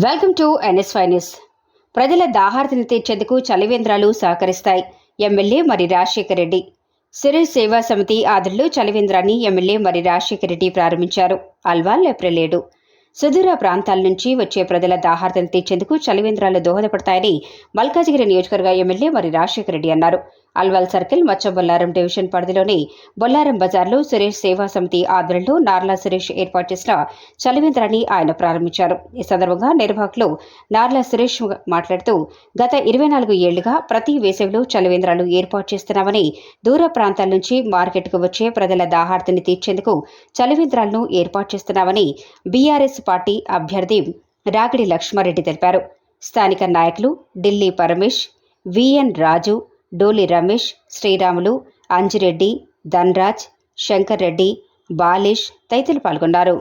Welcome to NS5 news. ప్రజల దాహార్తిని తీర్చేందుకు చలివేంద్రాలు సహకరిస్తాయి. ఎమ్మెల్యే మరి రాజశేఖర్ రెడ్డి. సిరిల్ సేవా సమితి ఆధ్వర్యంలో చలివేంద్రాన్ని ఎమ్మెల్యే మరి రాజశేఖర్ రెడ్డి ప్రారంభించారు. అల్వాల్ ఏప్రిల్ 7. సుదూర ప్రాంతాల నుంచి వచ్చే ప్రజల దాహార్తిని తీర్చేందుకు చలివేంద్రాలు దోహదపడతాయని మల్కాజిగిరి నియోజకవర్గ ఎమ్మెల్యే మరి రాజశేఖర్ రెడ్డి అన్నారు. అల్వాల్ సర్కిల్ మచ్చబొల్లారం డివిజన్ పరిధిలోని బొల్లారం బజార్లో సురేష్ సేవా సమితి ఆధ్వర్యంలో నార్లా సురేష్ ఏర్పాటు చేసిన చలివేంద్రాన్ని ఆయన ప్రారంభించారు. ఈ సందర్భంగా నిర్వాహకులు నార్లా సురేష్ మాట్లాడుతూ గత 24 ఏళ్లుగా ప్రతి వేసవిలో చలివేంద్రాలు ఏర్పాటు చేస్తున్నామని, దూర ప్రాంతాల నుంచి మార్కెట్కు వచ్చే ప్రజల దాహార్తిని తీర్చేందుకు చలివేంద్రాలను ఏర్పాటు చేస్తున్నామని బీఆర్ఎస్ పార్టీ అభ్యర్థి రాగిడి లక్ష్మారెడ్డి తెలిపారు. స్థానిక నాయకులు ఢిల్లీ పరమేష్, విఎన్ రాజు, డోలి రమేష్, శ్రీరాములు, అంజిరెడ్డి, ధన్రాజ్, శంకర్ రెడ్డి, బాలేష్ తదితరులు పాల్గొన్నారు.